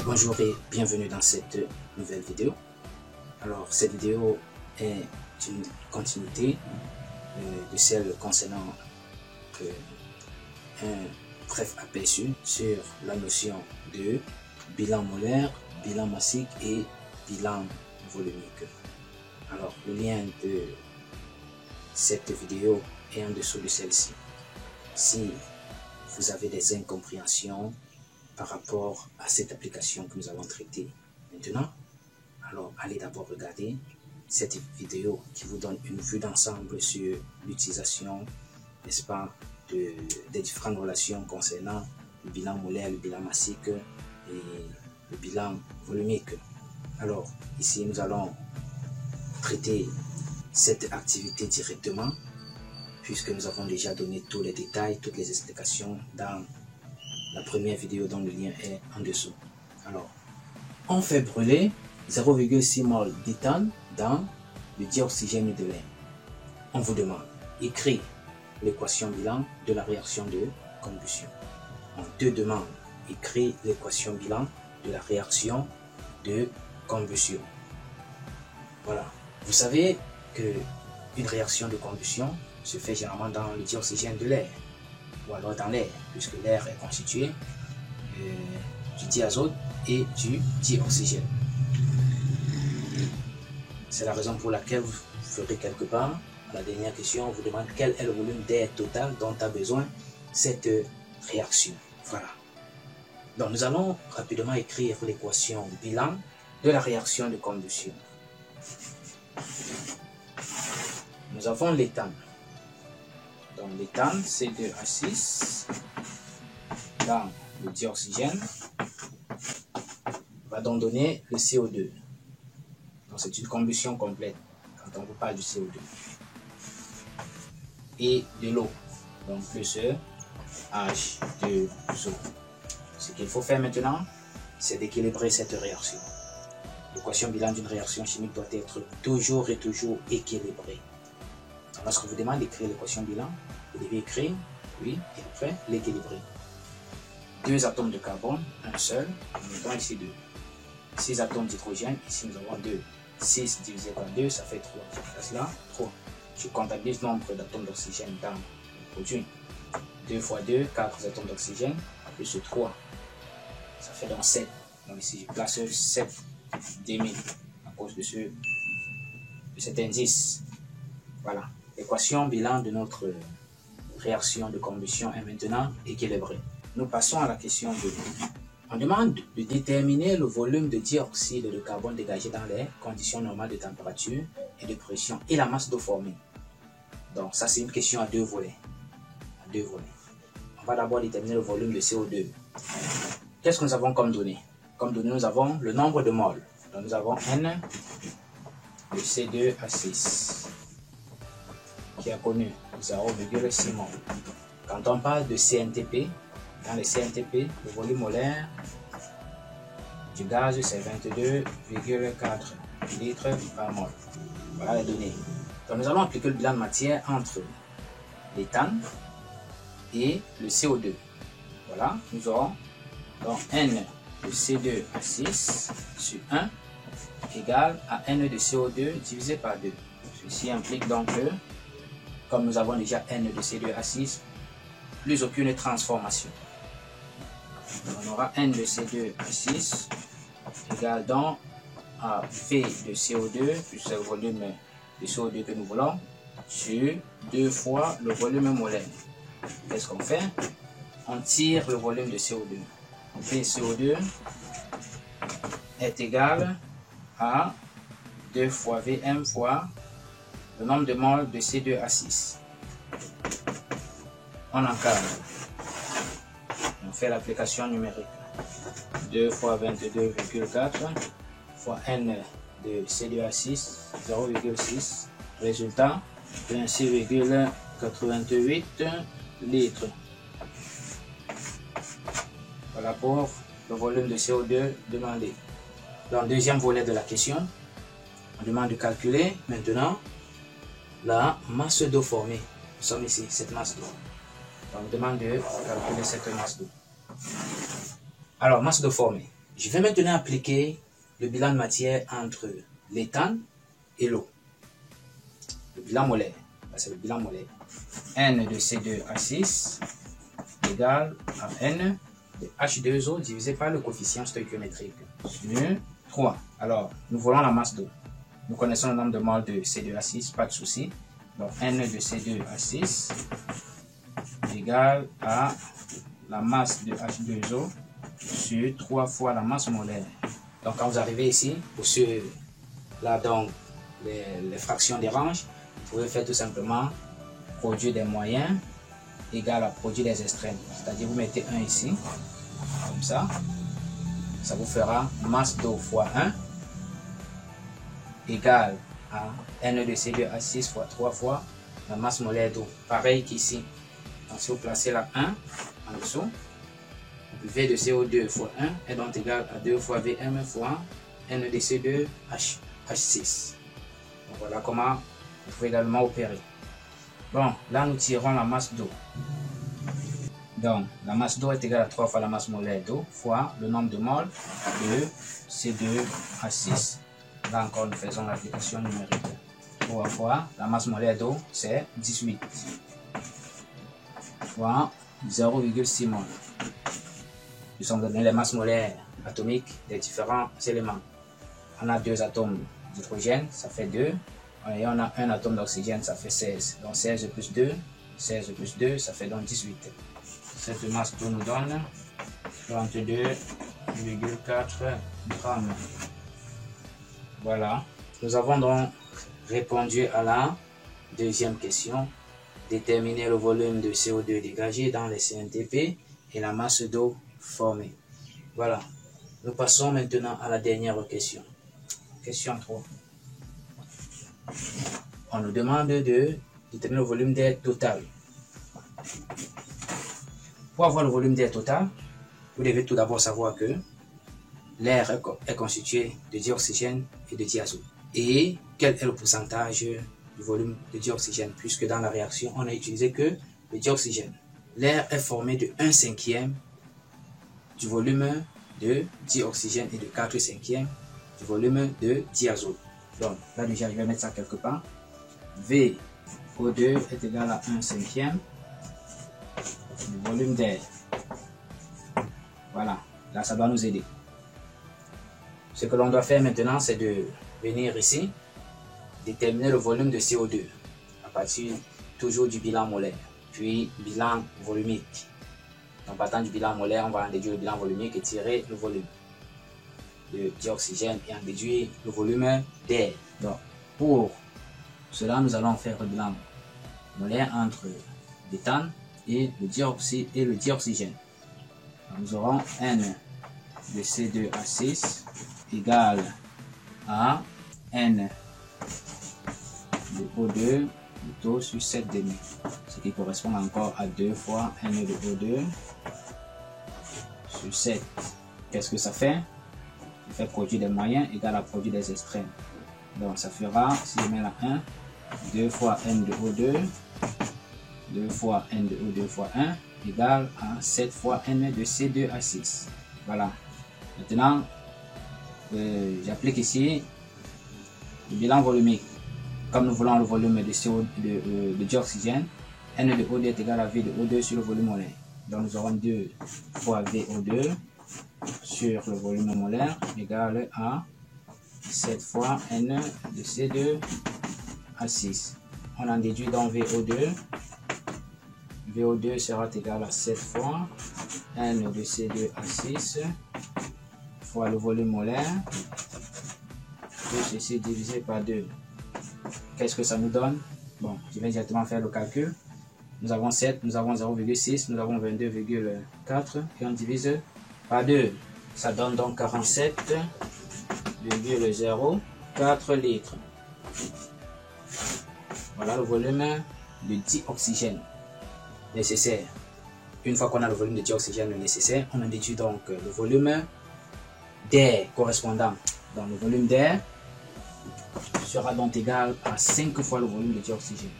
Bonjour et bienvenue dans cette nouvelle vidéo. Alors cette vidéo est une continuité de celle concernant un bref aperçu sur la notion de bilan molaire, bilan massique et bilan volumique. Alors le lien de cette vidéo est en dessous de celle-ci. Si vous avez des incompréhensions par rapport à cette application que nous allons traiter maintenant, alors allez d'abord regarder cette vidéo qui vous donne une vue d'ensemble sur l'utilisation, n'est-ce pas, des différentes relations concernant le bilan molaire, le bilan massique et le bilan volumique. Alors ici nous allons traiter cette activité directement puisque nous avons déjà donné tous les détails, toutes les explications dans la première vidéo dont le lien est en dessous. Alors, on fait brûler 0,6 mol d'éthane dans le dioxygène de l'air. On vous demande, écrire l'équation bilan de la réaction de combustion. On te demande, écrire l'équation bilan de la réaction de combustion. Voilà. Vous savez que une réaction de combustion se fait généralement dans le dioxygène de l'air, ou alors dans l'air, puisque l'air est constitué du diazote et du dioxygène. C'est la raison pour laquelle vous ferez quelque part, à la dernière question, on vous demande quel est le volume d'air total dont a besoin cette réaction. Voilà. Donc nous allons rapidement écrire l'équation bilan de la réaction de combustion. Nous avons l'éthane. Donc l'éthane, C2H6 dans le dioxygène va donc donner le CO2. Donc c'est une combustion complète quand on vous parle du CO2. Et de l'eau, donc plus H2O. Ce qu'il faut faire maintenant, c'est d'équilibrer cette réaction. L'équation bilan d'une réaction chimique doit être toujours et toujours équilibrée. Lorsque vous demande d'écrire l'équation bilan, vous devez écrire, oui, et après l'équilibrer. 2 atomes de carbone, un seul, nous mettons ici 2. 6 atomes d'hydrogène, ici nous avons 2. 6 divisé par 2, ça fait 3. Je place là, 3. Je comptabilise le nombre d'atomes d'oxygène dans le produit. 2 fois 2, 4 atomes d'oxygène, plus 3. Ça fait donc 7. Donc ici, je place 7 demi à cause de cet indice. Voilà. L'équation bilan de notre réaction de combustion est maintenant équilibrée. Nous passons à la question 2. On demande de déterminer le volume de dioxyde de carbone dégagé dans l'air, conditions normales de température et de pression, et la masse d'eau formée. Donc ça c'est une question à deux volets. On va d'abord déterminer le volume de CO2. Qu'est-ce que nous avons comme données? Comme données, nous avons le nombre de moles. Donc nous avons N de C2H6. Qui a connu 0,6 mol. Quand on parle de CNTP, dans les CNTP, le volume molaire du gaz c'est 22,4 litres par mol. Voilà les données. Donc nous allons appliquer le bilan de matière entre l'éthane et le CO2. Voilà, nous aurons donc N de C2H6 sur 1 égale à N de CO2 divisé par 2. Ceci implique donc que comme nous avons déjà N de C2H6, plus aucune transformation. On aura N de C2H6 égale donc à V de CO2, plus le volume de CO2 que nous voulons, sur 2 fois le volume molaire. Qu'est-ce qu'on fait? On tire le volume de CO2. V CO2 est égal à 2 fois Vm fois le nombre de moles de C2H6. On encadre. On fait l'application numérique. 2 fois 22,4 fois N de C2H6, 0,6. Résultat, 26,88 litres. Voilà pour le volume de CO2 demandé. Dans le deuxième volet de la question, on demande de calculer maintenant la masse d'eau formée. Nous sommes ici, cette masse d'eau. On me demande de calculer cette masse d'eau. Alors, masse d'eau formée. Je vais maintenant appliquer le bilan de matière entre l'éthane et l'eau. Le bilan molaire, c'est le bilan molaire. N de C2H6 égale à N de H2O divisé par le coefficient stoichiométrique sur 3. Alors, nous voulons la masse d'eau. Nous connaissons le nombre de moles de C2H6, pas de souci. Donc, N de C2H6 égale à la masse de H2O sur 3 fois la masse molaire. Donc, quand vous arrivez ici, sur là, donc, les fractions des ranges, vous pouvez faire tout simplement produit des moyens égale à produit des extrêmes. C'est-à-dire, vous mettez 1 ici, comme ça. Ça vous fera masse d'eau fois 1 égale à N de C2H6 fois 3 fois la masse molaire d'eau. Pareil qu'ici. Donc, si vous placez la 1 en dessous, V de CO2 fois 1 est donc égal à 2 fois Vm fois N de C2H6. Donc, voilà comment vous pouvez également opérer. Bon, là nous tirons la masse d'eau. Donc, la masse d'eau est égale à 3 fois la masse molaire d'eau fois le nombre de moles de C2H6. Là encore, nous faisons l'application numérique. 3 fois la masse molaire d'eau, c'est 18 fois 0,6 mol. Nous sommes donné les masses molaires atomiques des différents éléments. On a 2 atomes d'hydrogène, ça fait 2. Et on a un atome d'oxygène, ça fait 16. Donc 16 plus 2, 16 plus 2, ça fait donc 18. Cette masse d'eau nous donne 32,4 grammes. Voilà. Nous avons donc répondu à la deuxième question. Déterminer le volume de CO2 dégagé dans les CNTP et la masse d'eau formée. Voilà. Nous passons maintenant à la dernière question. Question 3. On nous demande de déterminer le volume d'air total. Pour avoir le volume d'air total, vous devez tout d'abord savoir que l'air est constitué de dioxygène et de diazote. Et quel est le pourcentage du volume de dioxygène, puisque dans la réaction, on n'a utilisé que le dioxygène. L'air est formé de 1/5 du volume de dioxygène et de 4/5 du volume de diazote. Donc, là déjà, je vais mettre ça quelque part. VO2 est égal à 1/5 du volume d'air. Voilà, là, ça doit nous aider. Ce que l'on doit faire maintenant, c'est de venir ici, déterminer le volume de CO2 à partir toujours du bilan molaire, puis bilan volumique. En partant du bilan molaire, on va en déduire le bilan volumique et tirer le volume de dioxygène et en déduire le volume d'air. Donc, pour cela, nous allons faire le bilan molaire entre l'éthane et le dioxygène. Donc, nous aurons N de C2H6 égale à N de O2 plutôt sur 7,5, ce qui correspond encore à 2 fois N de O2 sur 7. Qu'est-ce que ça fait? Ça fait produit des moyens égal à produit des extrêmes. Donc ça fera, si je mets la 1, 2 fois N de O2, 2 fois N de O2 fois 1 égale à 7 fois N de C2H6. Voilà. Maintenant, j'applique ici le bilan volumique. Comme nous voulons le volume de dioxygène, N de O2 est égal à V de O2 sur le volume molaire. Donc nous aurons 2 fois VO2 sur le volume molaire égale à 7 fois N de C2H6. On en déduit donc VO2. VO2 sera égal à 7 fois N de C2H6 fois le volume molaire. Tout ceci divisé par 2. Qu'est-ce que ça nous donne? Bon, je vais directement faire le calcul. Nous avons 7, nous avons 0,6, nous avons 22,4 et on divise par 2. Ça donne donc 47,04 litres. Voilà le volume de dioxygène nécessaire. Une fois qu'on a le volume de dioxygène nécessaire, on en déduit donc le volume d'air correspondant. Donc le volume d'air sera donc égal à 5 fois le volume de dioxygène.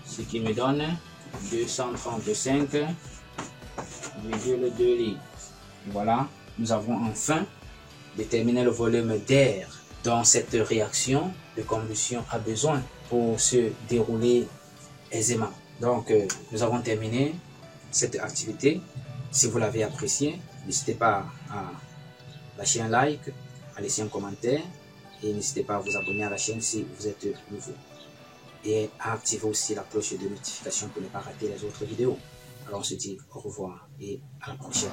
Ce qui me donne 235,2 litres. Voilà nous avons enfin déterminé le volume d'air dont cette réaction de combustion a besoin pour se dérouler aisément. Donc, nous avons terminé cette activité. Si vous l'avez apprécié, n'hésitez pas à lâcher un like, à laisser un commentaire et n'hésitez pas à vous abonner à la chaîne si vous êtes nouveau. Et à activer aussi la cloche de notification pour ne pas rater les autres vidéos. Alors on se dit au revoir et à la prochaine.